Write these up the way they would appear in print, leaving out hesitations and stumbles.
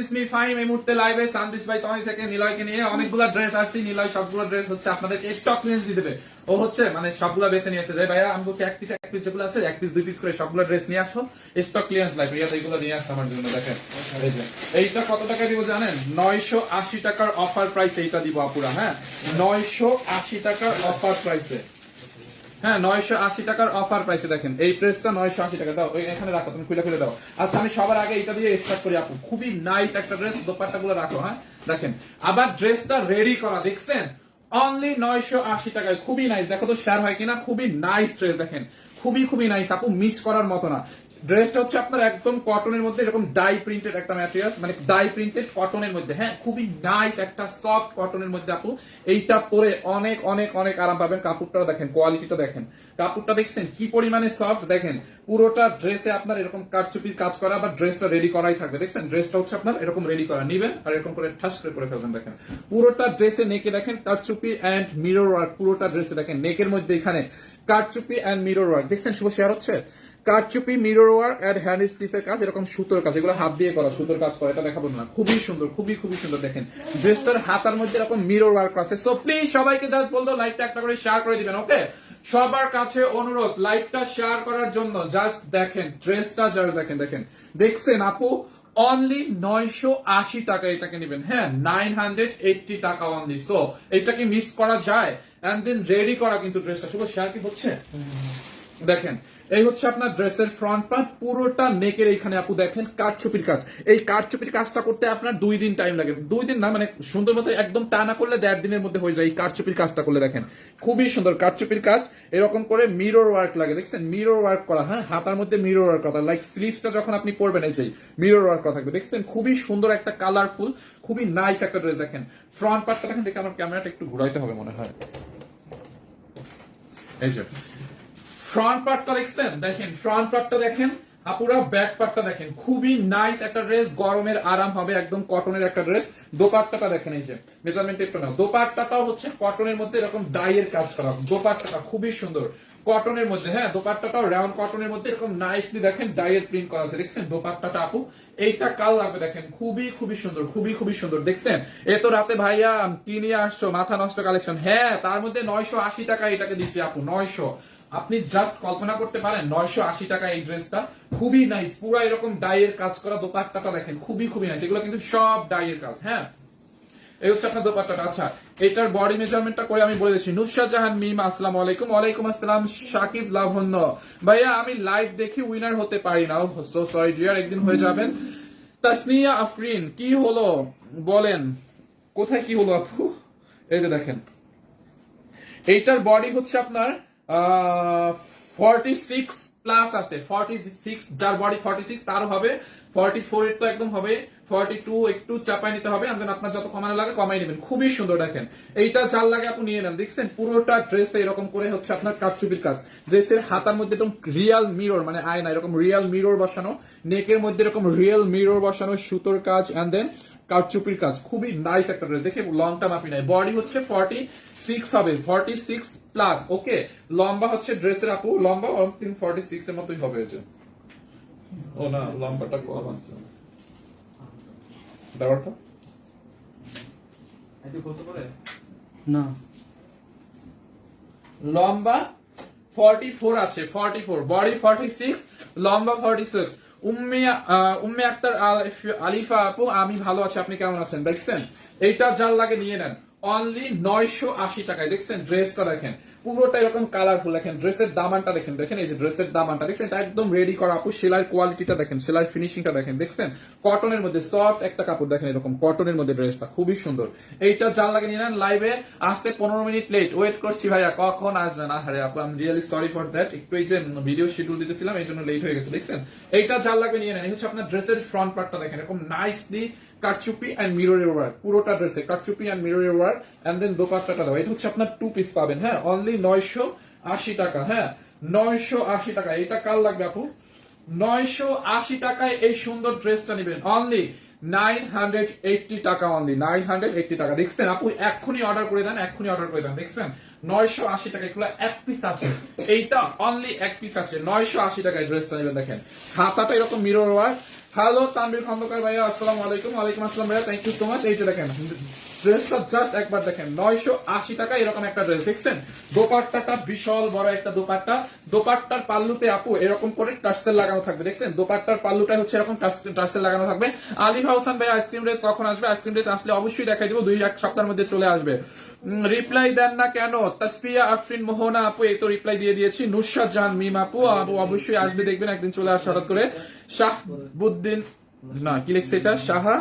Is me Faim. এই মুহূর্তে লাইভে সানদিস ভাই তোমায় থেকে নিলয়কে নিয়ে অনেকগুলো ড্রেস আসছে। নিলয় সবগুলো ড্রেস হচ্ছে আপনাদেরকে স্টক ক্লিয়ারেন্স দিয়ে দেবে। ও হচ্ছে মানে সবগুলো বেছে নিয়েছে যে ভাইয়া আমি বলছি এক পিস যেগুলো আছে এক পিস দুই পিস করে সবগুলো ড্রেস নিয়ে আসো স্টক ক্লিয়ারেন্স লাইভ। রিয়া এইগুলো নিয়ে আসছে আমার জন্য। দেখেন এই যে এইটা কত টাকা দিব জানেন? 980 টাকার অফার প্রাইস এইটা দিব আপুরা। হ্যাঁ 980 টাকার অফার প্রাইসে। হ্যাঁ 980 টাকার অফার প্রাইসে দেখেন এই ড্রেসটা 980 টাকা। দাও এখানে রাখো, তুমি খুলে খুলে দাও। আচ্ছা আমি সবার আগে এটা দিয়ে স্টার্ট করি আপু। খুবই নাইস একটা ড্রেস, দোপাট্টা গুলো রাখো। হ্যাঁ দেখেন আবার ড্রেসটা রেডি করা, দেখছেন অনলি 980 টাকায়। খুবই নাইস, দেখো তো শেয়ার হয় কিনা। খুবই নাইস ড্রেস দেখেন, খুবই খুবই নাইস আপু, মিস করার মতো না। ড্রেসটা হচ্ছে আপনার একদম কটনের মধ্যে, এরকম ডাই প্রিন্টেড একটা ম্যাটেরিয়াল, মানে ডাই প্রিন্টেড কটনের মধ্যে। হ্যাঁ খুবই নাইস একটা সফট কটনের মধ্যে আপু। এইটা পরে অনেক অনেক অনেক আরাম পাবেন। কাপড়টা দেখেন, কোয়ালিটিটা দেখেন, কাপড়টা দেখছেন কি পরিমাণে সফট। দেখেন পুরোটা ড্রেসে আপনার এরকম কারচুপির কাজ করা, বা ড্রেসটা রেডি করাই থাকবে। দেখছেন ড্রেসটা হচ্ছে আপনার এরকম রেডি করা, নিবেন আর এরকম করে ঠাস করে ফেলবেন। দেখেন পুরোটা ড্রেসে নেকে দেখেন কারচুপি এন্ড মিরর ওয়ার্ক। পুরোটা ড্রেসে দেখেন নেকের মধ্যে এখানে কারচুপি এন্ড মিরর ওয়ার্ক। দেখছেন শুভ শেয়ার হচ্ছে কারচুপি মিরর ওয়ার্ক এন্ড হ্যান্ড স্টিচের কাজ, এরকম সুতোর কাজ, এগুলো হাত দিয়ে করা সুতোর কাজ করা। এটা দেখাবো না, খুবই সুন্দর, খুবই খুবই সুন্দর। দেখেন ড্রেসটার হাতার মধ্যে এরকম মিরর ওয়ার্ক আছে। সো প্লিজ সবাইকে জাস্ট বলতো লাইভটা একটা করে শেয়ার করে দিবেন। ওকে সবার কাছে অনুরোধ লাইভটা শেয়ার করার জন্য। জাস্ট দেখেন ড্রেসটা, জাস্ট দেখেন। দেখেন দেখছেন আপু অনলি 980 টাকা এটাকে নেবেন। হ্যাঁ 980 টাকা অনলি। সো এটাকে মিস করা যায়? এন্ড দেন রেডি করা কিন্তু ড্রেসটা। শুভ শেয়ার কি হচ্ছে? দেখেন এই হচ্ছে আপনার ড্রেসের ফ্রন্ট পার্ট, পুরোটা নেকের এইখানে আপু দেখেন কারচুপির কাজ। এই কারচুপির কাজটা করতে আপনার 2 দিন টাইম লাগে। 2 দিন না, মানে সুন্দর মতো একদম টানা করলে 1.5 দিনের মধ্যে হয়ে যায় এই কারচুপির কাজটা করলে। দেখেন খুবই সুন্দর কারচুপির কাজ, এরকম করে মিরর ওয়ার্ক লাগে। দেখছেন মিরর ওয়ার্ক করা। হ্যাঁ হাতার মধ্যে মিরর ওয়ার্ক করা, লাইক স্লিভসটা যখন আপনি পরবেন এই যে মিরর ওয়ার্ক করা থাকবে। দেখছেন খুবই সুন্দর একটা কালারফুল, খুবই নাইস একটা ড্রেস। দেখেন ফ্রন্ট পার্টটা দেখেন, দেখে আমার ক্যামেরাটা একটু ঘুরাইতে হবে মনে হয়। এই যে ফ্রন্ট পার্টটা দেখছেন, দেখেন ফ্রন্ট পার্টটা দেখেন আপুরা, ব্যাক পার্টটা দেখেন। খুবই নাইস একটা ড্রেস, গরমের আরাম হবে, একদম কটনের একটা ড্রেস। দোপাট্টাটা দেখেন, এই যে মেজারমেন্ট একটু নাও। দোপাট্টাটাও হচ্ছে কটনের মধ্যে এরকম ডাইয়ের কাজ করা। দোপাট্টাটা খুবই সুন্দর কটনের মধ্যে। হ্যাঁ দোপাট্টাটাও রাউন্ড কটনের মধ্যে এরকম নাইসলি দেখেন ডাইয়ের প্রিন্ট করা আছে। দেখছেন দোপাট্টাটা আপু এইটা কাল লাগবে। দেখেন খুবই খুবই সুন্দর, খুবই খুবই সুন্দর। দেখছেন এত রাতে ভাইয়া কি নিয়ে আসছো, মাথা নষ্ট কালেকশন। হ্যাঁ তার মধ্যে 980 টাকা এটাকে দিচ্ছি আপু। 900, আপনি জাস্ট কল্পনা করতে পারেন 980 টাকা এই ড্রেসটা। খুবই নাইস, পুরো এরকম ডাইয়ের কাজ করা। দোপাট্টাটা দেখেন খুবই খুবই নাইস, এগুলো কিন্তু সব ডাইয়ের কাজ। হ্যাঁ এই হচ্ছে আপনার দোপাট্টাটা। আচ্ছা এটার বডি মেজারমেন্টটা করে আমি বলে দিচ্ছি। নুসরাত জাহান মিম আসসালামু আলাইকুম। ওয়ালাইকুম আসসালাম সাকিব লাভন্য। ভাইয়া আমি লাইভ দেখি উইনার হতে পারি না, সো সরি ডিয়ার, একদিন হয়ে যাবেন। তাসনিয়া আফরিন কি হলো বলেন, কোথায় কি হলো আপু? এই যে দেখেন এইটার বডি হচ্ছে আপনার 46 প্লাস আছে। 46 যার বডি 46 তারও হবে, 44 এর তো একদম হবে, 42 একটু চাপাই নিতে হবে। আপনার যত কমানো লাগে কমাই নেবেন। খুবই সুন্দর দেখেন, এইটা যার লাগে আপনি নিয়ে নেন। দেখছেন পুরোটা ড্রেসে এরকম করে হচ্ছে আপনার কারচুপির কাজ। ড্রেসের হাতার মধ্যে এরকম রিয়াল মিরর, মানে আয়না, এরকম রিয়াল মিরর বসানো। নেকের মধ্যে এরকম রিয়াল মিরর বসানো, সুতোর কাজ এন্ড দেন কারচুপির কাজ। খুবই নাইস একটা ড্রেস। দেখে লংটা মাপি নাই, বডি হচ্ছে 46 হবে, 46 প্লাস। ওকে লম্বা হচ্ছে ড্রেসের আপু, লম্বা 46 এর মতোই হবে। ও না লম্বাটা কম আছে, ব্যাপারটা না লম্বা 44 আছে, 44 বডি 46, লম্বা 46। উম্মে আক্তার আলিফা আপু আমি ভালো আছি, আপনি কেমন আছেন? দেখছেন এইটা যার লাগে নিয়ে নেন অনলি 980 টাকায়। দেখছেন ড্রেসটা দেখেন পুরোটা এরকম কালারফুল। দেখেন ড্রেসের দামানটা দেখেন, দেখেন এই যে ড্রেসের দামানটা দেখছেন, এটা একদম রেডি করা আপু। সেলাইয়ের কোয়ালিটিটা দেখেন, সেলাইয়ের ফিনিশিংটা দেখেন। দেখছেন কটনের মধ্যে সফট একটা কাপড়, দেখেন এরকম কটনের মধ্যে ড্রেসটা খুবই সুন্দর। এইটা যার লাগে নিয়ে নেন। লাইভে আসতে 15 মিনিট লেট ওয়েট করছি ভাইয়া, কখন আসবেন? আরে আপু আমি রিয়েলি সরি ফর দ্যাট, একটু এই যে ভিডিও শিডিউল দিতেছিলাম এই জন্য লেট হয়ে গেছে। দেখছেন এইটা যার লাগবে নিয়ে নেন। এই হচ্ছে আপনার ড্রেসের ফ্রন্ট পার্টটা দেখেন, এরকম নাইসলি কারচুপি এন্ড মিররের ওয়ার্ক। পুরোটা ড্রেসে কারচুপি এন্ড মিররের ওয়ার্ক এন্ড দেন দোপাট্টাটা দাও। এটা হচ্ছে আপনার 2 পিস পাবেন। হ্যাঁ অনলি 980 টাকা। হ্যাঁ 980 টাকা। এটা কার লাগবে আপু? 980 টাকায় এই সুন্দর ড্রেসটা নেবেন অনলি 980 টাকা। অনলি 980 টাকা। দেখছেন আপু এক্ষুনি অর্ডার করে দেন, এক্ষুনি অর্ডার করে দেন। দেখছেন 980 টাকা, এগুলো এক পিস আছে, এইটা অনলি এক পিস আছে। 980 টাকায় ড্রেসটা নেবেন। দেখেন হাতাটা এরকম mirror work hello Tanvir Khandakar ভাইয়া, আসসালামু আলাইকুম। ওয়ালাইকুম আসসালাম ভাইয়া, থ্যাংক ইউ সো মাচ। এই যে দেখেন ড্রেসটা জাস্ট একবার দেখেন 980 টাকা এরকম একটা ড্রেস দেখছেন। দোপাট্টাটা বিশাল বড় একটা দোপাট্টা, দোপাট্টার পাল্লুতে আপু এরকম করে টার্সেল লাগানো থাকবে দেখছেন। দোপাট্টার পাল্লুটা হচ্ছে এরকম টার্সেল লাগানো থাকবে। আলিফা হোসেন ভাই আইসক্রিম ড্রেস কখন আসবে? আইসক্রিম ড্রেস আসলে অবশ্যই দেখাই দিব, 2-1 সপ্তাহের মধ্যে চলে আসবে। রিপ্লাই দেন না কেন? তাসফিয়া আফরিন মোহনা আপু এই তো রিপ্লাই দিয়ে দিয়েছি। নুসরাত জাহান মিম আপু অবশ্যই আসবে, দেখবেন একদিন চলে আসে হঠাৎ করে। শাহবুদ্দিন না কি লিখছে এটা, শাহা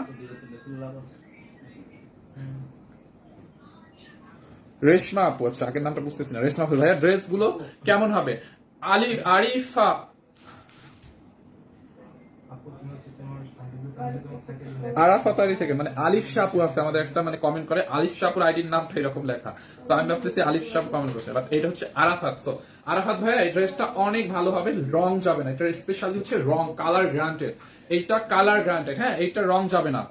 রেশমা আপু, আচ্ছা আগের নামটা বুঝতেছি না। রেশমা আপু ভাইয়া ড্রেস গুলো কেমন হবে? আরিফা আরাফাতারি থেকে মানে আলিফ শাপু আছে আমাদের একটা মানে কমেন্ট করে, আলিফ শাপুর আইডির নামটা এরকম লেখা, তো আমি ভাবতেছি আলিফ শাপু কমেন্ট করছে, বাট এটা হচ্ছে আরাফাত। সো আরাফাত ভাইয়া এই ড্রেসটা অনেক ভালো হবে, রং যাবে না, এটা স্পেশালি হচ্ছে রং কালার গ্রান্টেড, এইটা কালার গ্রান্টেড, হ্যাঁ এইটা রং যাবে না,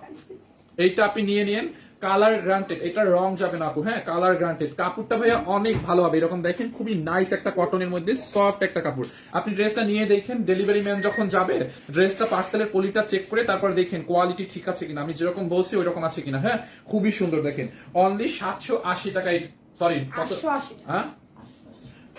এইটা আপনি নিয়ে নিন কালার গ্রান্টেড, এটা রং যাবে না আপু, হ্যাঁ কালার গ্রান্টেড। কাপড়টা ভাইয়া অনেক ভালো হবে, এরকম দেখেন খুবই নাইস একটা কটনের মধ্যে সফট একটা কাপড়। আপনি ড্রেসটা নিয়ে দেখেন, ডেলিভারি ম্যান যখন যাবে ড্রেসটা পার্সেলের পলিটা চেক করে তারপর দেখেন কোয়ালিটি ঠিক আছে কিনা, আমি যেরকম বলছি ওই রকম আছে কিনা, হ্যাঁ খুবই সুন্দর। দেখেন অনলি 780 টাকায়, সরি কত, হ্যাঁ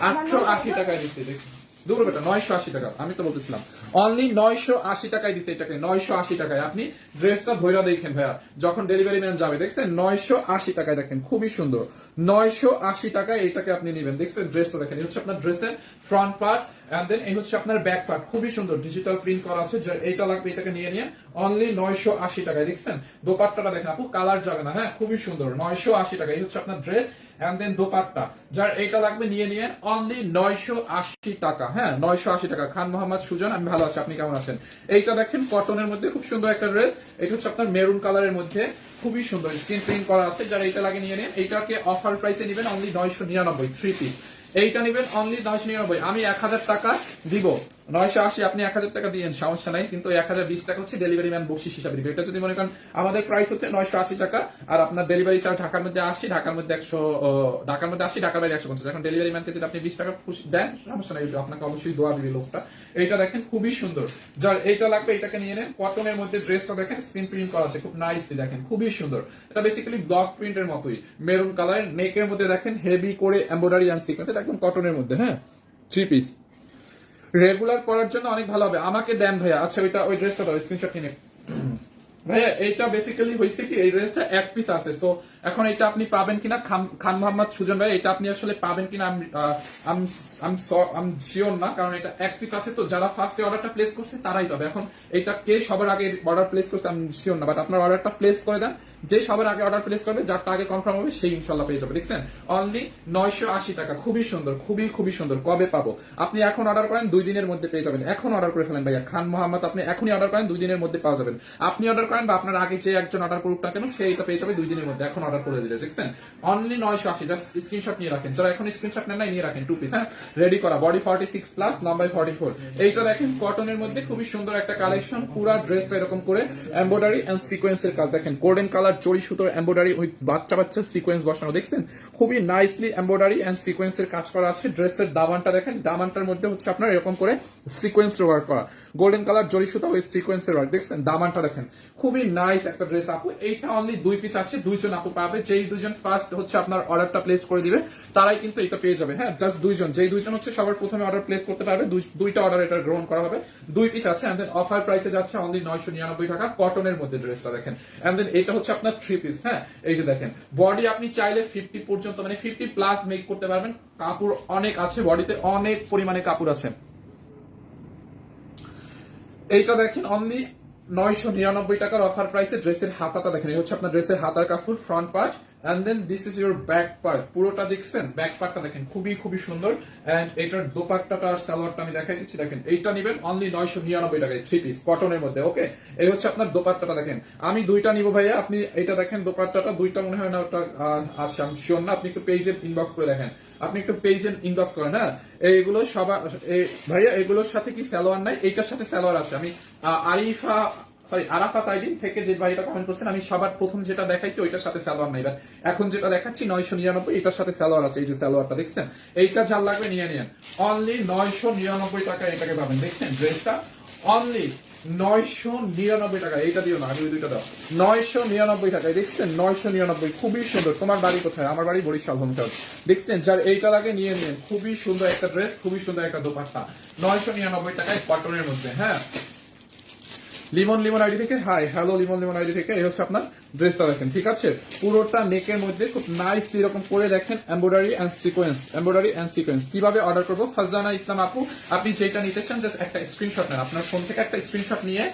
880 টাকায় দিচ্ছে, দেখুন দুপুর বেটা 980 টাকা, আমি তো বলতেছিলাম অনলি 980 টাকায় দিচ্ছে এটাকে, 980 টাকায়। আপনি ড্রেসটা ধইরা দেখেন ভাইয়া, যখন ডেলিভারি ম্যান যাবে দেখছেন 980 টাকায়, দেখেন খুবই সুন্দর, 980 টাকায় এটাকে আপনি নেবেন। দেখছেন ড্রেসটা দেখেন, এই হচ্ছে আপনার ড্রেসের ফ্রন্ট পার্ট এন্ড দেন এই হচ্ছে আপনার ব্যাক পার্ট, খুবই সুন্দর ডিজিটাল প্রিন্ট করা আছে। এইটা লাগবে এটাকে নিয়ে নিয়ে অনলি 980 টাকায়। দেখছেন দোপাট্টাটা দেখেন আপু, কালার যাবে না, হ্যাঁ খুবই সুন্দর, 980 টাকা। এই হচ্ছে আপনার ড্রেস এন্ড দেন দোপাট্টা, যার এইটা লাগবে নিয়ে নিয়ে অনলি 980 টাকা, হ্যাঁ 980 টাকা। খান মোহাম্মদ সুজন, আমি ভালো আছি, আপনি কেমন আছেন? এইটা দেখেন কটনের মধ্যে খুব সুন্দর একটা ড্রেস, এটা হচ্ছে আপনার মেরুন কালারের মধ্যে খুবই সুন্দর স্ক্রিন প্রিন্ট করা আছে, যারা এইটা লাগে নিয়ে নিন। এইটাকে অফার প্রাইসে নেবেন অনলি 999, 3 পিস এইটা নেবেন অনলি 999। আমি 1000 টাকা দিব, 980 আপনি 1000 টাকা দিয়েন সমস্যা নাই, কিন্তু 1020 টাকা হচ্ছে ডেলিভারি ম্যান বকশিস হিসাবে দিবে। এটা যদি মনে করেন আমাদের প্রাইস হচ্ছে 980 টাকা, আর আপনার ডেলিভারি চার্জ ঢাকার মধ্যে 80, ঢাকার মধ্যে 100, ঢাকার মধ্যে 80, ঢাকার বাইরে 150। এখন ডেলিভারি ম্যানকে যদি আপনি 20 টাকা দেন সমস্যা নাই, আপনাকে অবশ্যই দোয়া দিবে লোকটা। এইটা দেখেন খুবই সুন্দর, যার এইটা লাগবে এটাকে নিয়ে নেন। কটনের মধ্যে ড্রেসটা দেখেন স্ক্রিন প্রিন্ট করা আছে, খুব নাইসলি দেখেন খুবই সুন্দর। এটা বেসিক্যালি ব্লক প্রিন্টের মতোই, মেরুন কালার, নেকের মধ্যে দেখেন হেভি করে এমব্রয়ডারি এন্ড সিকোয়েন্স, এটা একদম কটনের মধ্যে, হ্যাঁ 3 পিস রেগুলার পরার জন্য অনেক ভালো হবে। আমাকে দেন ভাইয়া, আচ্ছা ওই ড্রেসটা দাও, স্ক্রিনশট নিয়ে ভাইয়া। এইটা বেসিক্যালি হয়েছে কি, এই ড্রেসটা এক পিস আছে, সো এখন এটা আপনি পাবেন কিনা, খান মোহাম্মদ সুজন ভাই এটা আপনি আসলে পাবেন কিনা আমি শিওর না, কারণ এটা এক পিস আছে, তো যারা ফার্স্টে অর্ডারটা প্লেস করছে তারাই পাবে। এখন এটা কে সবার আগে অর্ডার প্লেস করছে আমি শিওর না, বাট আপনার অর্ডারটা প্লেস করে দেন, যে সবার আগে অর্ডার প্লেস করবে, যারটা আগে কনফার্ম হবে সেই ইনশাল্লাহ পেয়ে যাবে। দেখছেন অনলি 980 টাকা, খুবই সুন্দর, খুবই সুন্দর। কবে পাবো? আপনি এখন অর্ডার করেন 2 দিনের মধ্যে পেয়ে যাবেন, এখন অর্ডার করে ফেলেন ভাইয়া। খান মোহাম্মদ আপনি এখনই অর্ডার করেন, 2 দিনের মধ্যে পাওয়া যাবেন। আপনি অর্ডার করেন বা আপনার আগে যে একজন অর্ডার করুক না কেন, সে এটা পেয়ে যাবে 2 দিনের মধ্যে, এখন অর্ডার করে দিলে। দেখছেন অনলি 980, জাস্ট স্ক্রিনশট নিয়ে রাখেন, যারা এখন স্ক্রিনশট নেন না নিয়ে রাখেন, 2 পিস, হ্যাঁ রেডি করা, বডি 46 প্লাস, লম্বাই 44। এইটা দেখেন কটনের মধ্যে খুবই সুন্দর একটা কালেকশন, পুরো ড্রেসটা এরকম করে এমব্রয়ডারি এন্ড সিকোয়েন্সের কাজ, দেখেন গোল্ডেন কালার জরি সুতোর এমব্রয়ডারি উইথ বাচ্চা সিকোয়েন্স বসানো, দেখছেন খুবই নাইসলি এমব্রয়ডারি এন্ড সিকোয়েন্সের কাজ করা আছে। ড্রেসের দামানটা দেখেন, দামানটার মধ্যে হচ্ছে আপনার এরকম করে সিকোয়েন্সের ওয়ার্ক করা, গোল্ডেন কালার জরি সুতো উইথ সিকোয়েন্সের ওয়ার্ক, দেখছেন দামানটা দেখেন খুবই নাইস একটা ড্রেস আপু। এইটা অনলি 2 পিস আছে, 2 জন আপু পাবে, যেই 2 জন ফার্স্ট হচ্ছে আপনার অর্ডারটা প্লেস করে দিবে তারাই কিন্তু এটা পেয়ে যাবে, হ্যাঁ জাস্ট 2 জন, যেই 2 জন হচ্ছে সবার প্রথমে অর্ডার প্লেস করতে পারবে, দুইটা অর্ডার এটা গ্রহণ করা হবে। 2 পিস আছে এন্ড দেন অফার প্রাইসে যাচ্ছে অনলি 999 টাকা, কটনের মধ্যে ড্রেসটা দেখেন। এন্ড দেন এটা হচ্ছে আপনার 3 পিস, হ্যাঁ এই যে দেখেন বডি আপনি চাইলে 50 পর্যন্ত মানে 50 প্লাস মেক করতে পারবেন, কাপড় অনেক আছে, বডিতে অনেক পরিমাণে কাপড় আছে। এইটা দেখেন অনলি 999 টাকার অফার প্রাইসে ড্রেসের হাতাটা দেখেন, এই হচ্ছে আপনার ড্রেসের হাতার কাপড় front part and then this is your back part, পুরোটা দেখছেন ব্যাক পার্টটা দেখেন খুবই সুন্দর। এন্ড এটার দোপাট্টাটা আর সালোয়ারটা আমি দেখাই দিচ্ছি, দেখেন এইটা নেবেন অনলি 999 টাকায়, 3 পিস কটনের মধ্যে, ওকে এই হচ্ছে আপনার দোপাট্টাটা দেখেন। আমি 2টা নিব ভাইয়া, আপনি এটা দেখেন দোপাট্টাটা 2টা মনে হয় না, ওটা আচ্ছা আমি শিওর না, আপনি একটু পেজে ইনবক্স করে দেখেন, আপনি একটু পেজে ইনবক্স করেন, হ্যাঁ এইগুলো সবার ভাইয়া এগুলোর সাথে কি সালোয়ার নাই? এইটার সাথে সালোয়ার আছে। আমি আরাফাত আইডিন থেকে যে ভাইটা কমেন্ট করছেন, আমি সবার প্রথম যেটা দেখাইছি ওইটার সাথে সালোয়ার নাই, এখন যেটা দেখাচ্ছি 999 এটার সাথে সালোয়ার আছে, এই যে সালোয়ারটা দেখছেন, এইটা যার লাগবে নিয়ে নিন অনলি 999 টাকা এটাকে পাবেন। দেখছেন ড্রেসটা অনলি 999 টাকা। এইটা দিও না, আগে ওই দুইটা দাও। 999 টাকায় দেখছেন, 999, খুবই সুন্দর। তোমার বাড়ি কোথায়? আমার বাড়ি বরিশাল হোমটাউন। দেখছেন, যার এইটা লাগে নিয়ে নিন, খুবই সুন্দর একটা ড্রেস, খুবই সুন্দর একটা দোপাট্টা, 999 টাকায় কটনের মধ্যে। হ্যাঁ, লিমন আইডি থেকে হাই, হ্যালো লিমন আইডি থেকে, এই হচ্ছে আপনার ড্রেসটা দেখেন, ঠিক আছে? পুরোটা নেকের মধ্যে খুব নাইসলি এরকম করে দেখেন এমব্রয়ডারি এন্ড সিকোয়েন্স। কিভাবে অর্ডার করবো? ফারজানা ইসলাম আপু, আপনি যেটা নিতে চান জাস্ট একটা স্ক্রিনশট নেন, আপনার ফোন থেকে একটা স্ক্রিনশট নিয়ে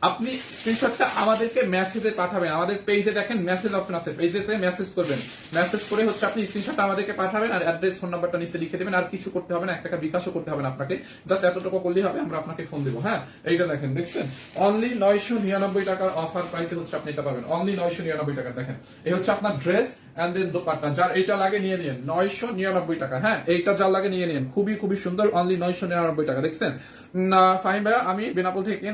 আপনি স্ক্রিনশটটা আমাদেরকে মেসেজে পাঠাবেন। আমাদের পেজে দেখেন মেসেজ অপশন আছে, পেজেতে মেসেজ করবেন, মেসেজ করে হচ্ছে আপনি স্ক্রিনশটটা আমাদেরকে পাঠাবেন আর অ্যাড্রেস ফোন নাম্বারটা নিচে লিখে দেবেন। আর কিছু করতে হবে না, 1 টাকা বিকাশও করতে হবে না আপনাকে, জাস্ট এতটুকু করলেই হবে, আমরা আপনাকে ফোন দেবো। হ্যাঁ, এইটা দেখেন, দেখছেন, অনলি 999 টাকার অফার প্রাইসে হচ্ছে আপনি এটা পাবেন, অনলি 999 টাকা। দেখেন, এই হচ্ছে আপনার ড্রেস এন্ড দেন দোপাট্টা, যার এইটা লাগে নিয়ে নিন, 999 টাকা। হ্যাঁ, এইটা যার লাগে নিয়ে নিন, খুবই খুবই সুন্দর, অনলি 999 টাকা। দেখছেন, ফাহিম ভাইয়া, আমি বেনাপোল থেকে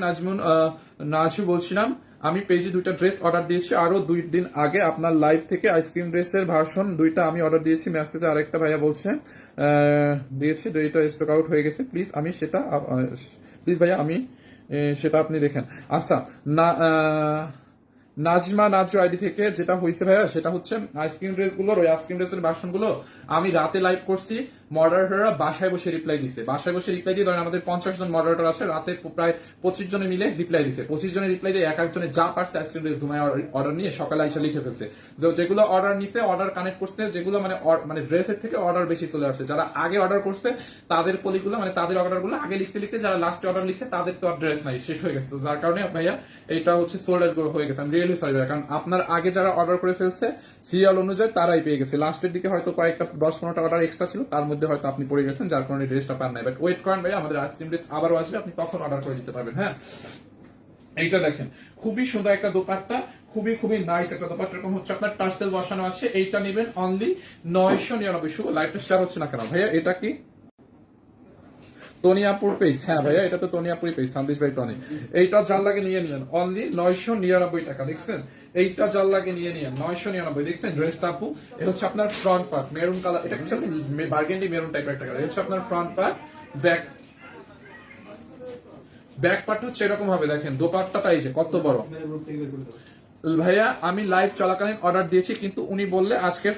নাজু বলছিলাম। আমি পেজে 2টা ড্রেস অর্ডার দিয়েছি, আরো 2 দিন আগে আপনার লাইভ থেকে আইসক্রিম ড্রেসের ভার্সন 2টা আমি অর্ডার দিয়েছি। মেসেজে আরেকটা ভাইয়া বলছে দিয়েছি, 2টা স্টক আউট হয়ে গেছে, প্লিজ আমি সেটা প্লিজ ভাইয়া আমি সেটা আপনি দেখেন। আচ্ছা, না নাজমা নাজু আইডি থেকে যেটা হয়েছে ভাইয়া, সেটা হচ্ছে আইসক্রিম ড্রেস গুলোর, ওই আইসক্রিম ড্রেসের ভার্সন গুলো আমি রাতে লাইভ করছি, মডারেটররা বাসায় বসে রিপ্লাই দিছে, বাসায় বসে রিপ্লাই দিয়ে, ধরেন আমাদের 50 জন মডারেটর আছে, রাতে প্রায় 25 জনে মিলে রিপ্লাই দিছে, 25 জনের রিপ্লাই দিয়ে এক একজনে যা পারছে আইসক্রিম ড্রেস ঘুমায় অর্ডার নিয়ে সকালে আইসা লিখে ফেলছে। যেগুলো অর্ডার নিছে, অর্ডার কানেক্ট করছে, যেগুলো মানে ড্রেসের থেকে অর্ডার বেশি চলে আসছে, যারা আগে অর্ডার করছে তাদের পলিগুলো, মানে তাদের অর্ডার গুলো আগে লিখতে লিখতে যারা লাস্টে অর্ডার লিখছে তাদের তো আর ড্রেস নাই, শেষ হয়ে গেছে, যার কারণে ভাইয়া এটা হচ্ছে সোল্ড আউট হয়ে গেছে। আমি রিয়েলি সরি ভাইয়া, কারণ আপনার আগে যারা অর্ডার করে ফেলছে সিরিয়াল অনুযায়ী তারাই পেয়ে গেছে, লাস্টের দিকে হয়তো কয়েকটা 10-15টা অর্ডার এক্সট্রা ছিল, তার মধ্যে হয়তো আপনি পড়ে গেছেন, যার কারণে ড্রেসটা পান নাই। বাট ওয়েট করেন ভাই, আমাদের আইসক্রিম ড্রেস আবারও আসবে, আপনি তখন অর্ডার করে দিতে পারবেন। হ্যাঁ, এইটা দেখেন, খুবই সুন্দর একটা দোপাট্টা, খুবই খুবই নাইস একটা দোপাট্টা, এরকম হচ্ছে আপনার টার্সেল বসানো আছে। এইটা নেবেন অনলি 999। শুভ লাইভটা শেয়ার হচ্ছে না কেন ভাইয়া? এটা কি তনিয়াপুর পেজ? হ্যাঁ ভাইয়া, এটা তো তনিয়াপুর পেজ, সন্দেশ ভাই টনি। এইটা জাল লাগে নিয়ে নিন, অনলি 999 টাকা। দেখছেন, এইটা জাল লাগে নিয়ে নিন 999। দেখছেন ড্রেসটা আপু, এটা হচ্ছে আপনার ফ্রন্ট পার্ট মেরুন কালার, এটা হচ্ছে বার্গেন্ডি মেরুন টাইপের একটা কালার, হচ্ছে আপনার ফ্রন্ট পার্ট, ব্যাক পার্ট হচ্ছে এরকম হবে। দেখেন দোপাট্টাটা এই যে কত বড়। ভাইয়া, আমি লাইভ চলাকালীন অর্ডার দিয়েছি, কিন্তু উনি বললে আজকে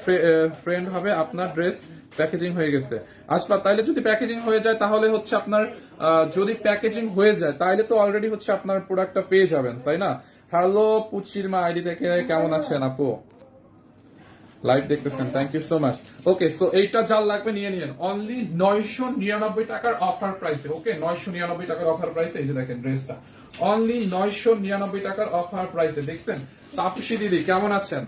ফ্রেন্ড হবে, আপনার ড্রেস প্যাকেজিং হয়ে গেছে। আসলে তাইলে যদি প্যাকেজিং হয়ে যায় তাহলে হচ্ছে আপনার যদি প্যাকেজিং হয়ে যায় তাহলে তো অলরেডি হচ্ছে আপনার প্রোডাক্টটা পেয়ে যাবেন, তাই না? হ্যালো পুচির মা আইডি থেকে, কেমন আছেন আপু? লাইভ দেখতেছেন, thank you so much. Okay, so এইটা যার লাগবে নিয়ে নিন, অনলি 999 টাকার অফার প্রাইসে। ওকে, 999 টাকার অফার প্রাইসে, এই যে দেখেন ড্রেসটা, অনলি 999 টাকার অফার প্রাইসে। দেখছেন, তাপসী দিদি কেমন আছেন?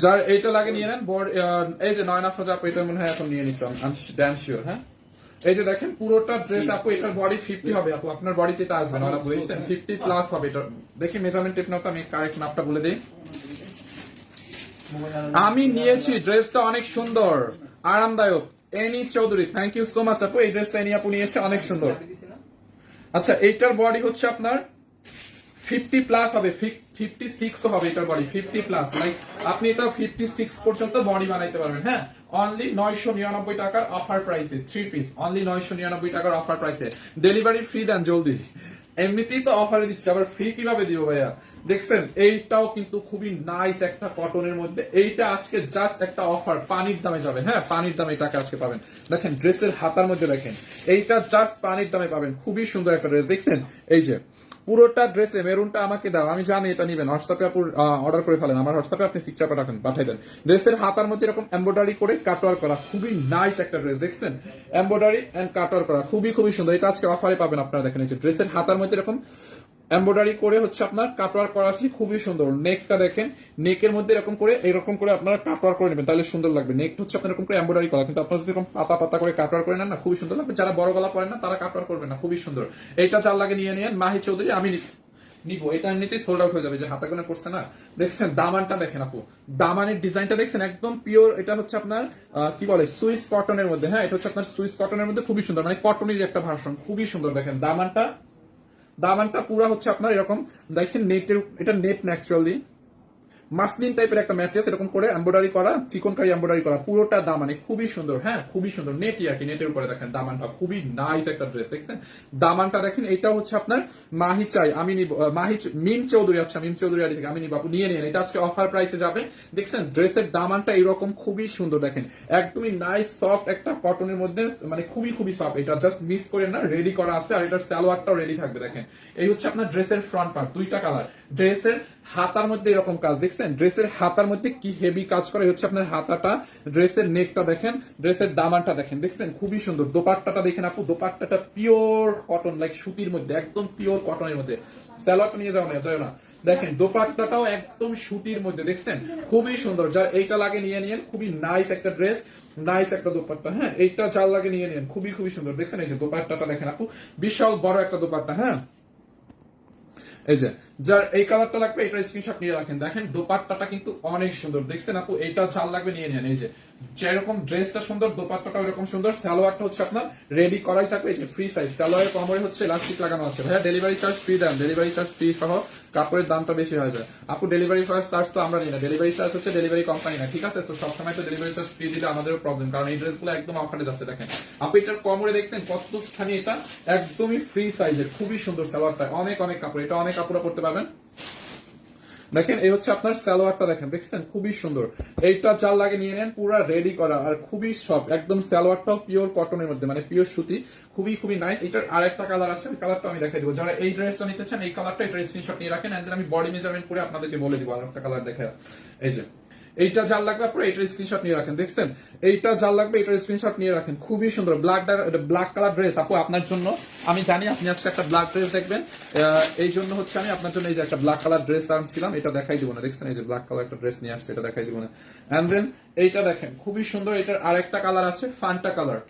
যার এইটা লাগে নিয়ে নেন। এই যে নয়না ফজা আপু, এটা মনে হয় এখন নিয়ে নিচ্ছি, ড্যাম শিওর। হ্যাঁ, এই যে দেখেন পুরোটা ড্রেস আপু, এটার বডি 50 হবে আপু, আপনার বডিতে এটা আসবে না, বুঝছেন? 50 প্লাস হবে এটা। দেখি মেজারমেন্ট টেপ নাও তো, আমি কারেক্ট মাপটা বলে দিই। আমি নিয়েছি, ড্রেসটা অনেক সুন্দর, আরামদায়ক। Annie Chowdhury, thank you so much আপু, এই ড্রেসটা এনি আপু নিয়েছে, অনেক সুন্দর। আচ্ছা, এইটার বডি হচ্ছে আপনার 50 প্লাস হবে, 56 হবে এটার বডি, 50 প্লাস, লাইক আপনি এটা 56 পর্যন্ত বডি বানাইতে পারবেন। হ্যাঁ, অনলি 999 টাকার অফার প্রাইসে 3 পিস, অনলি 999 টাকার অফার প্রাইসে। ডেলিভারি ফ্রি দেন জলদি, এমনিতেই তো অফারে দিচ্ছি, আবার ফ্রি কিভাবে দিব ভাইয়া? দেখছেন, এইটাও কিন্তু খুবই নাইস একটা কটনের মধ্যে, এইটা আজকে জাস্ট একটা অফার, পানির দামে যাবে। হ্যাঁ, পানির দামে এটাকে আজকে পাবেন। দেখেন ড্রেসের হাতার মধ্যে দেখেন, এইটা জাস্ট পানির দামে পাবেন, খুবই সুন্দর একটা ড্রেস। দেখছেন, এই যে পুরোটা ড্রেসে মেরুনটা আমাকে দাও, আমি জানি এটা নিবেন, হোয়াটসঅ্যাপে আপু অর্ডার করে ফেলেন, আমার হোয়াটসঅ্যাপে আপনি পিকচার পাঠাই দেন। ড্রেসের হাতার মধ্যে এরকম এমব্রয়ডারি করে কাটওয়ার করা, খুবই নাইস একটা ড্রেস। দেখছেন, এমব্রয়ডারি এন্ড কাটওয়ার করা, খুবই খুবই সুন্দর। এটা আজকে অফারে পাবেন আপনারা। দেখেন, এই যে ড্রেসের হাতার মধ্যে এরকম এমব্রয়ডারি করে হচ্ছে আপনার কাটওয়ার করা আছে, খুবই সুন্দর। নেকটা দেখেন, নেকের মধ্যে এরকম করে আপনারা কাটওয়ার করে নেবেন, তাহলে সুন্দর লাগবে। নেকটা হচ্ছে আপনার এরকম করে এমব্রয়ডারি করা, কিন্তু আপনারা যদি এরকম পাতা পাতা করে কাটওয়ার করে নেন না, খুবই সুন্দর লাগবে। যারা বড় গলা পরেন না তারা কাটওয়ার করবেন না, খুবই সুন্দর। এইটা যার লাগে নিয়ে নিন, মাহি চৌধুরী, আমি নিবো, এটা এমনিতেই সোল্ড আউট হয়ে যাবে, যে হাতা কোনে পড়ছে না। দেখছেন দামানটা দেখেন আপু, দামানের ডিজাইনটা দেখছেন, একদম পিওর। এটা হচ্ছে আপনার কি বলে, সুইস কটনের মধ্যে। হ্যাঁ, এটা হচ্ছে আপনার সুইস কটনের মধ্যে, খুবই সুন্দর, মানে কটনের একটা ভার্সন, খুবই সুন্দর। দেখেন দামানটা পুরা হচ্ছে আপনার এরকম, দেখেন নেটের, এটা নেট ন্যাচুরালি মাসলিন টাইপের একটা ম্যাট্রেস এরকম করে এমব্রয়ডারি করা, চিকনকারি এমব্রয়ডারি করা, পুরোটা দামানে খুবই সুন্দর। হ্যাঁ, খুবই সুন্দর নেট ইয়ার্কি, নেটের উপরে দেখেন দামানটা খুবই নাইস একটা ড্রেস দেখছেন। দামানটা দেখেন, এটা হচ্ছে আপনার মাহি চাই আমি নিব, মিম চৌধুরী, আচ্ছা মিম চৌধুরী আড়ি থেকে আমি নিব, আপু নিয়ে নিন, এটা আজকে অফার প্রাইসে যাবে। দেখছেন ড্রেসের দামানটা এরকম খুবই সুন্দর, দেখেন একদমই নাইস সফট একটা কটনের মধ্যে, মানে খুবই খুবই সফট। এটা জাস্ট মিস করে না, রেডি করা আছে, আর এটার সালোয়ারটাও রেডি থাকবে। দেখেন এই হচ্ছে আপনার ড্রেসের ফ্রন্ট পার্ট, দুইটা কালার। ড্রেসের হাতার মধ্যে এরকম কাজ দেখছেন, ড্রেসের হাতার মধ্যে কি হেভি কাজ করে হচ্ছে আপনার হাতাটা, ড্রেসের নেকটা দেখেন, ড্রেসের দামানটা দেখেন, দেখছেন খুবই সুন্দর। দোপাট্টাটা দেখেন আপু, দোপাট্টাটা পিওর কটন, লাইক সুতির মধ্যে, একদম পিওর কটনের মধ্যে। সালোয়ারটা নিয়ে যাও না, যাও না, দেখেন দোপাট্টাটাও একদম সুতির মধ্যে, দেখছেন খুবই সুন্দর। যার এইটা লাগে নিয়ে নিন, খুবই নাইস একটা ড্রেস, নাইস একটা দোপাট্টা। হ্যাঁ, এইটা যার লাগে নিয়ে নিন, খুবই খুবই সুন্দর। দেখছেন এই যে দোপাট্টাটা দেখেন আপু, বিশাল বড় একটা দোপাট্টা। হ্যাঁ, এই যে যার এই কালারটা লাগবে এটা স্ক্রিনশট নিয়ে রাখেন। দেখেন দোপাট্টাটা কিন্তু অনেক সুন্দর, দেখছেন আপু, এইটা চাল লাগবে নিয়ে নেন। এই যে যেরকম ড্রেসটা সুন্দর, দোপাট্টাটা এরকম সুন্দর। সালোয়ারটা হচ্ছে আপনার রেডি করাই থাকবে, এই যে ফ্রি সাইজ সালোয়ারের কোমরে হচ্ছে ইলাস্টিক লাগানো আছে। ভাইয়া ডেলিভারি চার্জ ফ্রি দেন, ডেলিভারি চার্জ ফ্রি সহ কাপড়ের দামটা বেশি হয়ে যায়। আপু ডেলিভারি চার্জ তো আমরা নিই না, ডেলিভারি চার্জ হচ্ছে ডেলিভারি কোম্পানি না, ঠিক আছে? তো সবসময় তো ডেলিভারি চার্জ ফ্রি দিলে আমাদেরও প্রবলেম, কারণ এই ড্রেসগুলো একদম অফারে যাচ্ছে। দেখেন আপু এটার কোমরে দেখছেন কতখানি, এটা একদমই ফ্রি সাইজের, খুবই সুন্দর সালোয়ারটা, অনেক অনেক কাপড়, এটা অনেক কাপড় পড়তে পারবেন। দেখেন এই হচ্ছে আপনার সালোয়ারটা, দেখেন দেখছেন খুবই সুন্দর। এইটা চাল লাগে নিয়ে নেন, পুরো রেডি করা আর খুবই সফট একদম। সালোয়ারটাও পিওর কটনের মধ্যে, মানে পিওর সুতি, খুবই খুবই নাইস। এটার আরেকটা কালার আছে, ওই কালারটা আমি দেখাই দিব। যারা এই ড্রেসটা নিতে চান এই কালারটা, এটা স্ক্রিনশট নিয়ে রাখেন, এন্ড আমি বডি মেজারমেন্ট করে আপনাদেরকে বলে দিব আরেকটা কালার দেখে। এই যে এইটা জাল লাগবে আপনার, এইটার স্ক্রিনশট নিয়ে রাখেন। দেখছেন এইটা জাল লাগবে, এটার স্ক্রিনশট নিয়ে রাখেন, খুবই সুন্দর। ব্ল্যাক কালার ড্রেস আপু আপনার জন্য, আমি জানি আপনি আজকে একটা ব্ল্যাক ড্রেস দেখবেন, এই জন্য হচ্ছে আমি আপনার জন্য এই যে একটা ব্ল্যাক কালার ড্রেস আনছিলাম, এটা দেখাই দিব না। দেখছেন এই যে ব্ল্যাক কালার একটা ড্রেস নিয়ে আসছে, এটা দেখাই দিব না। এন্ড দেন এইটা দেখেন খুবই সুন্দর, এটার আরেকটা কালার আছে ফান্টা কালার।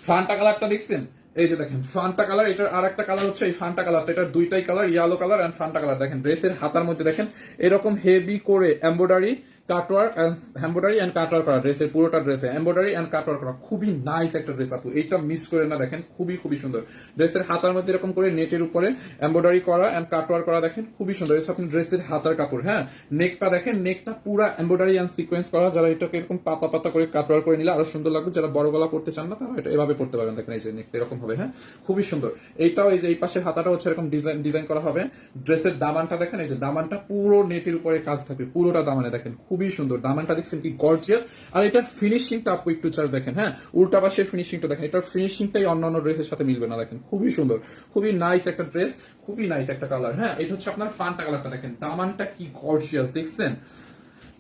ফান্টা কালারটা দেখছেন, এই যে দেখেন ফান্টা কালার, এটার আরেকটা কালার হচ্ছে এই ফান্টা কালারটা, এটার দুইটাই colour, yellow colour and Fanta colour. দেখেন ড্রেসের হাতার মধ্যে দেখেন এরকম হেভি করে এমব্রয়ডারি কাটওয়ার্ক এন্ড কাটওয়ার্ক করা, ড্রেসের পুরোটা ড্রেসে এমব্রয়ডারি এন্ড কাটওয়ার্ক করা, খুবই নাইস একটা ড্রেস আপু, এইটা মিস করে না। দেখেন খুবই খুবই সুন্দর, ড্রেসের হাতার মধ্যে এরকম করে নেটের উপরে এমব্রয়ডারি করা এন্ড কাটওয়ার্ক করা, দেখেন খুবই সুন্দর। এটা আপনি ড্রেসের হাতার কাপড়। হ্যাঁ, নেকটা দেখেন, নেকটা পুরো এমব্রয়ডারি এন্ড সিকোয়েন্স করা, যারা এটাকে এরকম পাতা পাতা করে কাটওয়ার্ক করে নিলে আরো সুন্দর লাগবে। যারা বড় গলা পড়তে চান না তারা এটা এভাবে পড়তে পারবেন। দেখেন এই যে নেকটা এরকম হবে, হ্যাঁ খুবই সুন্দর। এইটাও এই যে এই পাশের হাতাটা হচ্ছে এরকম ডিজাইন করা হবে। ড্রেসের দামানটা দেখেন, এই যে দামানটা পুরো নেটের উপরে কাজ থাকবে, পুরোটা দামানে দেখেন খুবই সুন্দর। দামানটা দেখছেন কি গর্জিয়াস, আর এটার ফিনিশিংটা আপু একটু চার্জ দেখেন। হ্যাঁ, উল্টা পাশের ফিনিশিংটা দেখেন, এটার ফিনিশিংটাই অন্যান্য ড্রেসের সাথে মিলবে না। দেখেন খুবই সুন্দর, খুবই নাইস একটা ড্রেস, খুবই নাইস একটা কালার। হ্যাঁ, এটা হচ্ছে আপনার ফান্টা কালারটা, দেখেন দামানটা কি গর্জিয়াস দেখছেন।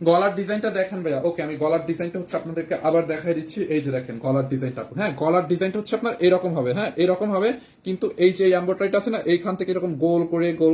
গলার ডিজাইনটা দেখেন ভাইয়া, ওকে আমি গলার ডিজাইনটা হচ্ছে আপনাদেরকে আবার দেখাই দিচ্ছি। এই যে দেখেন গলার ডিজাইনটা, হ্যাঁ গলার ডিজাইনটা হচ্ছে আপনার এরকম হবে। হ্যাঁ, এরকম হবে, কিন্তু এই যে এমব্রয়ডারিটা আছে না, এইখান থেকে এরকম গোল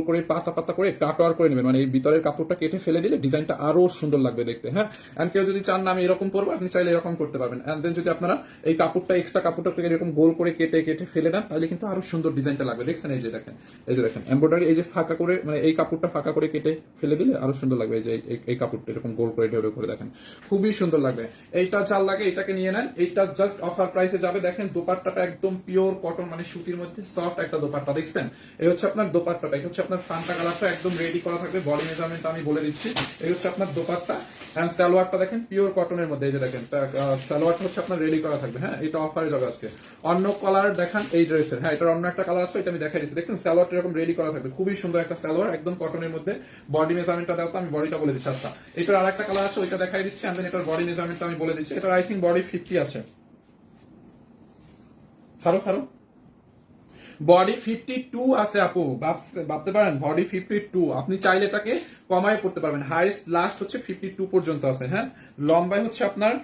করে পাতা পাতা করে কাটওয়ার করে নেবেন, মানে এই ভিতরের কাপড়টা কেটে ফেলে দিলে ডিজাইনটা আরো সুন্দর লাগবে দেখতে। হ্যাঁ, এন্ড কেউ যদি চান না আমি এরকম করবো, আপনি চাইলে এরকম করতে পারবেন। এন্ড দেন যদি আপনারা এই কাপড়টা এক্সট্রা কাপড়টা এরকম গোল করে কেটে ফেলে দেন, তাহলে কিন্তু আরো সুন্দর ডিজাইনটা লাগবে। দেখছেন এই যে দেখেন, এই যে দেখেন এমব্রয়ডারি, এই যে ফাঁকা করে, মানে এই কাপড়টা ফাঁকা করে কেটে ফেলে দিলে আরো সুন্দর লাগবে। এই যে এই কাপড়টা এরকম গোল করে ঢেউড়ে করে দেখেন খুবই সুন্দর লাগবে। এইটা চাল লাগে, এটাকে নিয়ে নেন, এইটা জাস্ট অফার প্রাইসে যাবে। দেখেন দোপাট্টাটা একদম পিওর কটন, মানে সুতির মধ্যে সফট একটা দোপাট্টা। দেখছেন এই হচ্ছে আপনার দোপাট্টাটা, এটা হচ্ছে আপনার ফান্টা কালারটা একদম রেডি করা থাকবে, বডি মেজারমেন্ট আমি বলে দিচ্ছি। এই হচ্ছে আপনার দোপাট্টা এন্ড সালোয়ারটা দেখেন পিওর কটনের মধ্যে, এই যে দেখেন সালোয়ারটা হচ্ছে আপনার রেডি করা থাকবে। হ্যাঁ, এটা অফারে যাবে আজকে। অন্য কালার দেখান এই ড্রেসের, হ্যাঁ এটার অন্য একটা কালার আছে, এটা আমি দেখাই দিচ্ছি। দেখেন সালোয়ারটা এরকম রেডি করা থাকবে, খুবই সুন্দর একটা সালোয়ার, একদম কটনের মধ্যে। বডি মেজারমেন্টটা দাও তো, আমি বডিটা বলে দিচ্ছি। আচ্ছা, এটার আরেকটা কালার আছে, ওইটা দেখাই দিচ্ছি। এন্ড দেন এটার বডি মেজারমেন্টটা আমি বলে দিচ্ছি। এটার আই থিঙ্ক বডি 50 আছে। ছাড়ো বডি 52 আছে আপু, ভাবতে পারেন বডি 52। আপনি চাইলে এটাকে কমায় করতে পারবেন, হাইয়েস্ট লাস্ট হচ্ছে 52 পর্যন্ত আছে। হ্যাঁ, লম্বায় হচ্ছে আপনার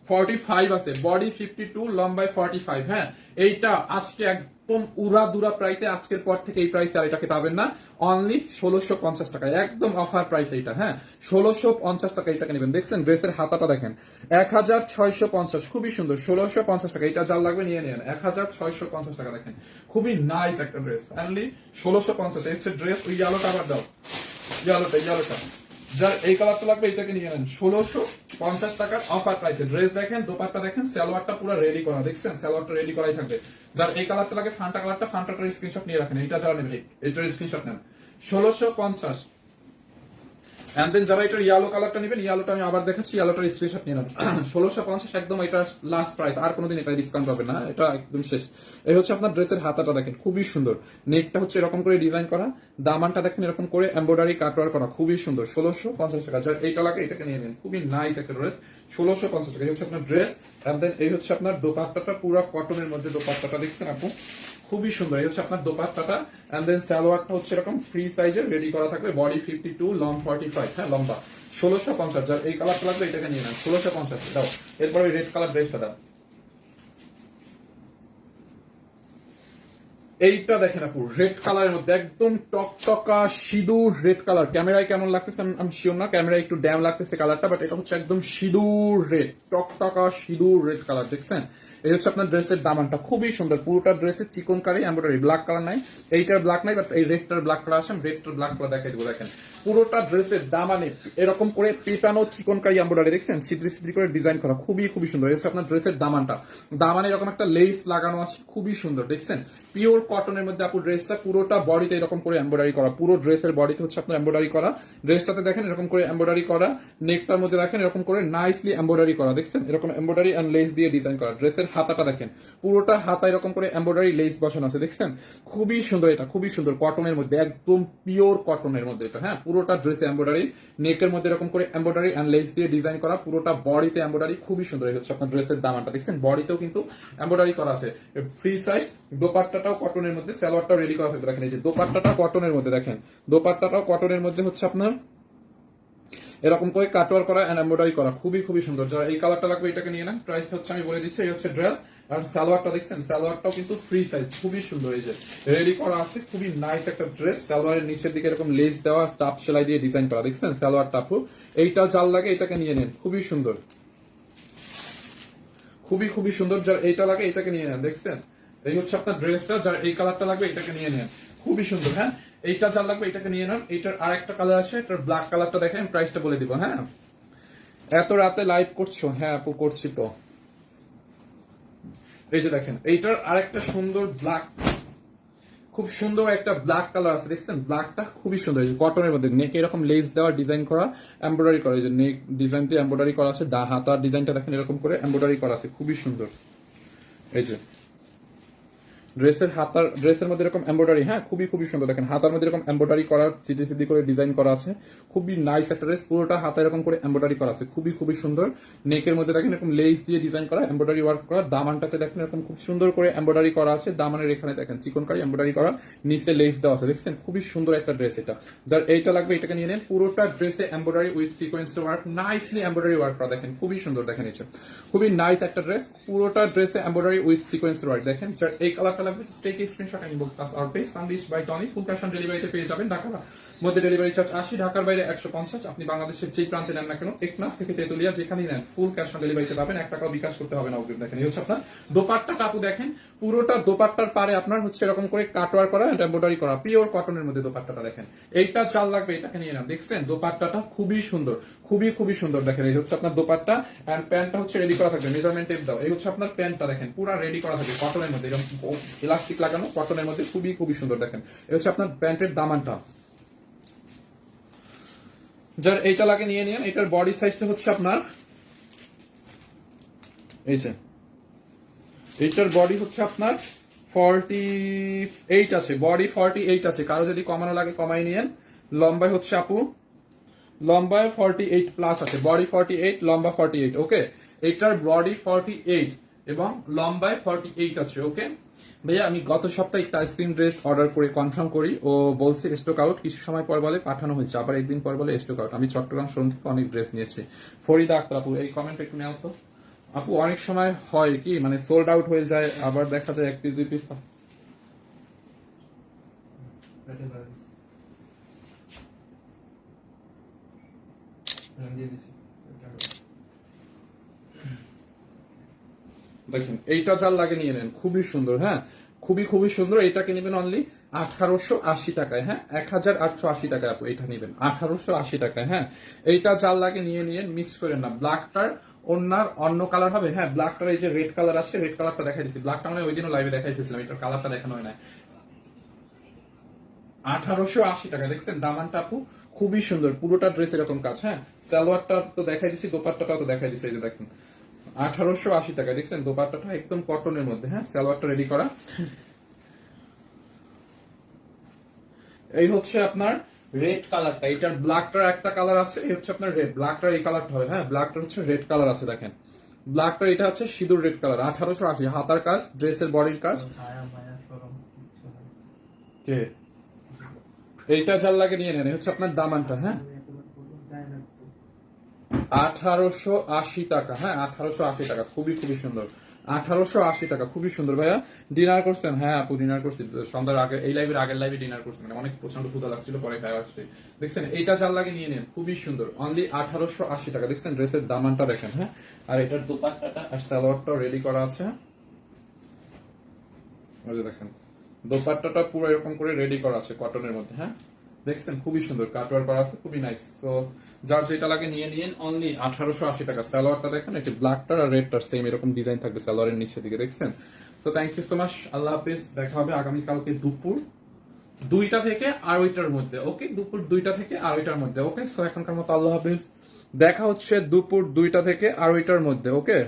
45 আছে, বডি 52, লম্বায় 45। হ্যাঁ, এইটা আজকে একদম উড়াদুরা প্রাইসে, আজকের পর থেকে এই প্রাইসে আর এটাকে পাবেন না, অনলি 1650 টাকা, একদম অফার প্রাইস এইটা। হ্যাঁ, 1650 টাকা এটাকে নেবেন। দেখছেন ড্রেসের হাতাটা দেখেন 1650, খুবই সুন্দর, 1650 টাকা। এটা যার লাগবে নিয়ে নেন, 1650 টাকা। দেখেন খুবই নাইস একটা ড্রেস, অনলি 1650। এই হচ্ছে ড্রেস। ওই ইয়েলোটা আবার দাও, ইয়েলোটা যার এই কালারটা লাগবে এটাকে নিয়ে নেন 1650 টাকার অফার প্রাইসে ড্রেস দেখেন, দোপাট্টা দেখেন, সালোয়ারটা পুরো রেডি করা, দেখছেন সালোয়ারটা রেডি করাই থাকবে। যার এই কালারটা লাগে ফান্টা কালারটা, ফান্টাটার স্ক্রিনশট নিয়ে রাখেন, এটা যারা নেবেন এটার স্ক্রিনশট নেন 1650। এন্ড দেন যারা এটার ইয়েলো কালারটা নেবেন, ইয়েলোটা আমি আবার দেখাচ্ছি, ইয়েলোটার স্ক্রিনশট নিয়ে নেন 1650 একদম এটা লাস্ট প্রাইস, আর কোনোদিন এটা ডিসকাউন্ট পাবে না, এটা একদম শেষ। এই হচ্ছে আপনার ড্রেসের হাতাটা দেখেন খুবই সুন্দর, নেকটা হচ্ছে এরকম করে ডিজাইন করা, দামানটা দেখেন এরকম করে এমব্রয়ডারি কাটওয়ার করা, খুবই সুন্দর 1650 টাকা। যার এইটা লাগে এটাকে নিয়ে নেন, খুবই নাইস একটা ড্রেস 1650 টাকা। এই হচ্ছে আপনার ড্রেস। এন্ড দেন এই হচ্ছে আপনার দোপাট্টাটা পুরো কটনের মধ্যে, দোপাট্টাটা দেখছেন আপু খুবই সুন্দর। এই হচ্ছে আপনার দোপাট্টাটা। এন্ড দেন সালোয়ারটা হচ্ছে এরকম ফ্রি সাইজের রেডি করা থাকবে, বডি 52, লং 45, হ্যাঁ লম্বা 1650। যার এই কালারটা লাগবে এটাকে নিয়ে নেন 1650 দাও। এরপর ওই রেড কালার ড্রেসটা দাও। এইটা দেখেন আপু রেড কালারের মধ্যে একদম টকটকা সিঁদুর রেড কালার, ক্যামেরায় কেমন লাগতেছে আমি শিওর না, ক্যামেরায় একটু ড্যাম লাগতেছে কালারটা, বাট এটা হচ্ছে একদম সিঁদুর রেড, টকটকা সিঁদুর রেড কালার, দেখছেন। এই হচ্ছে আপনার ড্রেসের দামানটা খুবই সুন্দর, পুরোটা ড্রেসের চিকনকারি এমব্রয়ডারি, ব্ল্যাক কালার নাই, এইটার ব্ল্যাক নাই, বাট এই রেডটার ব্ল্যাক কালার আছে, রেডটার ব্ল্যাক কালার দেখাই দেবো। দেখেন পুরোটা ড্রেসের দামানে এরকম করে পেটানো চিকনকারি এমব্রয়ডারি, দেখছেন সিদ্রি সিদ্রি করে ডিজাইন করা, খুবই খুবই সুন্দর। এই হচ্ছে আপনার ড্রেসের দামানটা, দামানে এরকম একটা লেস লাগানো আছে, খুবই সুন্দর, দেখছেন পিওর কটনের মধ্যে আপু ড্রেসটা, পুরোটা বডিতে এরকম করে এমব্রয়ডারি করা, পুরো ড্রেসের বডিতে হচ্ছে আপনার এমব্রয়ডারি করা, ড্রেসটাতে দেখেন এরকম করে এমব্রয়ডারি করা, নেকটার মধ্যে দেখেন এরকম করে নাইসলি এমব্রয়ডারি করা, দেখছেন এরকম এমব্রয়ডারি এন্ড লেস দিয়ে ডিজাইন করা। ড্রেসের হাতাটা দেখেন পুরোটা হাতা এরকম করে এমব্রয়ডারি লেস বসানো আছে, দেখছেন খুবই সুন্দর, এটা খুবই সুন্দর কটনের মধ্যে, একদম পিওর কটনের মধ্যে এটা, হ্যাঁ পুরোটা ড্রেসে এমব্রয়ডারি, নেকের মধ্যে এরকম করে এমব্রয়ডারি এন্ড লেস দিয়ে ডিজাইন করা, পুরোটা বডিতে এমব্রয়ডারি, খুবই সুন্দর। এই হচ্ছে আপনার ড্রেসের দামানটা, দেখছেন বডিতেও কিন্তু এমব্রয়ডারি করা আছে, ফ্রি সাইজ, দোপাট্টাটাও কটনের মধ্যে, সালোয়ারটাও রেডি করা থাকবে। দেখেন এই যে দোপাট্টাটা কটনের মধ্যে, দেখেন দোপাট্টাটাও কটনের মধ্যে হচ্ছে আপনার এরকম করে কাটওয়ার করা এন্ড এমব্রয়ডারি করা, খুবই খুবই সুন্দর। যারা এই কালারটা লাগবে এটাকে নিয়ে নেন, প্রাইসটা হচ্ছে আমি বলে দিচ্ছি। এই হচ্ছে ড্রেস আর সালোয়ারটা, দেখছেন সালোয়ারটাও কিন্তু ফ্রি সাইজ, খুবই সুন্দর, এই যে রেডি করা আছে, খুবই নাইস একটা ড্রেস। সালোয়ারের নিচের দিকে এরকম লেস দেওয়া, টাপ সেলাই দিয়ে ডিজাইন করা, দেখছেন সালোয়ার টাপু, এইটা জাল লাগে এটাকে নিয়ে নেন, খুবই সুন্দর, খুবই খুবই সুন্দর। যার এইটা লাগে এটাকে নিয়ে নেন, দেখছেন এই হচ্ছে আপনার ড্রেসটা। যার এই কালারটা লাগবে এটাকে নিয়ে নেন, খুবই সুন্দর। হ্যাঁ এইটা যার লাগবে এটাকে নিয়ে নেন। এইটার আর একটা কালার আছে, এটার ব্ল্যাক কালারটা দেখেন, প্রাইসটা বলে দিব। হ্যাঁ এত রাতে লাইভ করছো? হ্যাঁ আপু করছি তো। এই যে দেখেন এইটার আর একটা সুন্দর ব্ল্যাক, খুব সুন্দর একটা ব্ল্যাক কালার আছে, দেখছেন ব্ল্যাকটা খুবই সুন্দর, এই যে কটনের মধ্যে নেক এরকম লেস দেওয়া, ডিজাইন করা, এমব্রয়ডারি করা, এই যে নেক ডিজাইনটি এমব্রয়ডারি করা আছে, হাতার ডিজাইনটা দেখেন এরকম করে এমব্রয়ডারি করা আছে, খুবই সুন্দর। এই যে ড্রেসের হাতার, ড্রেসের মধ্যে এরকম এমব্রয়ডারি, হ্যাঁ খুবই খুবই সুন্দর, দেখেন হাতার মধ্যে এরকম এমব্রয়ডারি করা, সিধি সিধি করে ডিজাইন করা আছে, খুবই নাইস একটা ড্রেস, পুরোটা হাতা এরকম করে এমব্রয়ডারি করা আছে, খুবই খুবই সুন্দর। নেকের মধ্যে দেখেন এরকম লেস দিয়ে ডিজাইন করা, এমব্রয়ডারি ওয়ার্ক করা, দামানটাতে দেখেন এরকম খুব সুন্দর করে এমব্রয়ডারি করা আছে, দামানের এখানে দেখেন চিকনকারি এমব্রয়ডারি করা, নিচে লেস দেওয়া আছে, দেখছেন খুবই সুন্দর একটা ড্রেস এটা। যার এইটা লাগবে এটাকে নিয়ে নেন, পুরোটা ড্রেসে embroidery with sequence work, nicely embroidery work করা, দেখেন খুবই সুন্দর, দেখেন এটা খুবই নাইস একটা ড্রেস, পুরোটা ড্রেসে এমব্রয়ডারি উইথ সিকোয়েন্স ওয়ার্ক। দেখেন যার এই কালারটা লাগবে স্টেক screenshot and inbox us our page সানডিশ by Tony, full cash on ডেলিভারিতে পেয়ে যাবেন। ঢাকার মধ্যে ডেলিভারি চার্জ 80, ঢাকার বাইরে 150। আপনি বাংলাদেশের যেই প্রান্তে নেন না কেন, টেকনাফ থেকে তেতুলিয়া যেখানেই নেন ফুল ক্যাশ অন ডেলিভারিতে পাবেন, 1 টাকাও বিকাশ করতে হবে না অগ্রিম। দেখেন এই হচ্ছে আপনার দোপাট্টা টাপু, দেখেন পুরোটা দোপাট্টার পারে আপনার হচ্ছে এরকম করে কাটওয়ার করা এন্ড এমব্রয়ডারি করা, পিওর কটনের মধ্যে দোপাট্টাটা দেখেন। এইটা চাল লাগবে এটাকে নিয়ে নেন, দেখছেন দোপাট্টাটা খুবই সুন্দর, খুবই খুবই সুন্দর। দেখেন এই হচ্ছে আপনার দোপাট্টা এন্ড প্যান্টটা হচ্ছে রেডি করা থাকবে, মেজারমেন্ট টেপ দাও। এই হচ্ছে আপনার প্যান্টটা, দেখেন পুরো রেডি করা থাকবে কটনের মধ্যে, এরকম ইলাস্টিক লাগানো কটনের মধ্যে, খুবই খুবই সুন্দর। দেখেন এই হচ্ছে আপনার প্যান্টের দামানটা। যার এইটা লাগে নিয়ে নিন। এটার বডি সাইজটা হচ্ছে আপনার এই যে, এইটার বডি হচ্ছে আপনার 48 আছে, বডি 48 আছে, কারো যদি কমানো লাগে কমাই নিয়েন। লম্বায় হচ্ছে আপু, লম্বায় 48 প্লাস আছে, বডি 48, লম্বা 48, ওকে। এটার বডি 48 এবং লম্বায় 48 আছে, ওকে। ভাইয়া আমি গত সপ্তাহে একটা আইসক্রিম ড্রেস অর্ডার করে কনফার্ম করি, ও বলছে স্টক আউট, কিছু সময় পর বলে পাঠানো হয়েছে, আবার একদিন পর বলে স্টক আউট। আমি চট্টগ্রাম শোরুম থেকে অনেক ড্রেস নিয়েছি। ফরিদা আক্তার আপু, এই কমেন্ট একটু নেও তো আপু। অনেক সময় হয় কি মানে সোল্ড আউট হয়ে যায়, আবার দেখা যায় 1 পিস 2 পিস। দেখেন এইটা জাল লাগে নিয়ে নেন, খুবই সুন্দর, হ্যাঁ খুবই খুবই সুন্দর। এটাকে নেবেন অনলি 1880 টাকায়, হ্যাঁ 1880 টাকায় আপু এটা নেবেন 1880 টাকায়, হ্যাঁ। এইটা যার লাগে নিয়ে নিয়ে মিক্স করেন না, ব্ল্যাকটার অন্যার অন্য কালার হবে, হ্যাঁ ব্ল্যাকটার এই যে রেড কালার আছে, রেড কালারটা দেখাই দিচ্ছি, ব্ল্যাকটা মানে ওই দিনও লাইভে দেখাই দিয়েছিলাম, এটার কালারটা দেখানো হয় না। 1880 টাকা, দেখছেন দামানটা আপু খুবই সুন্দর, পুরোটা ড্রেস এরকম কাজ, হ্যাঁ সালোয়ারটা তো দেখাই দিচ্ছি, দোপাট্টাটাও তো দেখাই দিচ্ছি, এই যে দেখেন 1880 টাকা, দেখছেন দোপাট্টাটা একদম কটনের মধ্যে, হ্যাঁ সালোয়ারটা রেডি করা। এই হচ্ছে আপনার রেড কালারটা, এটার ব্ল্যাকটার একটা কালার আছে, এই হচ্ছে আপনার রেড, ব্ল্যাকটার এই কালারটা হবে, হ্যাঁ ব্ল্যাকটার হচ্ছে রেড কালার আছে, দেখেন ব্ল্যাকটার এটা হচ্ছে সিঁদুর রেড কালার, 1880, হাতার কাজ, ড্রেসের বডির কাজ। ছায়া মায়া সরম কিছু নাই। কে এইটা যার লাগে নিয়ে নেন, এই হচ্ছে আপনার দামানটা, হ্যাঁ 1880 টাকা, হ্যাঁ 1880 টাকা, খুবই খুবই সুন্দর, 1880 টাকা, খুবই সুন্দর। ভাইয়া ডিনার করছেন? হ্যাঁ আপু ডিনার করছি, সন্ধ্যার আগে এই লাইভের আগের লাইভে ডিনার করছি, মানে অনেক প্রচন্ড ক্ষুধা লাগছিল, পরে খাওয়া আসছে। দেখছেন এইটা যার লাগে নিয়ে নেন, খুবই সুন্দর, অনলি 1880 টাকা। দেখছেন ড্রেসের দামানটা দেখেন, হ্যাঁ আর এটার দোপাট্টাটা আর সালোয়ারটাও রেডি করা আছে, ওই যে দেখেন দোপাট্টাটা পুরো এরকম করে রেডি করা আছে কটনের মধ্যে, হ্যাঁ দেখছেন খুবই সুন্দর কাটওয়ার করা আছে, খুবই নাইস। তো যার যেটা লাগে নিয়ে নিন, অনলি 1880 টাকা। সালোয়ারটা দেখেন, এটি ব্ল্যাকটার আর রেডটার সেম এরকম ডিজাইন থাকবে সালোয়ারের নিচের দিকে, দেখছেন। তো থ্যাংক ইউ সো মাচ, আল্লাহ হাফেজ, দেখা হবে আগামীকালকে দুপুর 2টা থেকে আড়াইটার মধ্যে, ওকে দুপুর 2টা থেকে আড়াইটার মধ্যে, ওকে। সো এখনকার মতো আল্লাহ হাফেজ, দেখা হচ্ছে দুপুর 2টা থেকে আড়াইটার মধ্যে, ওকে।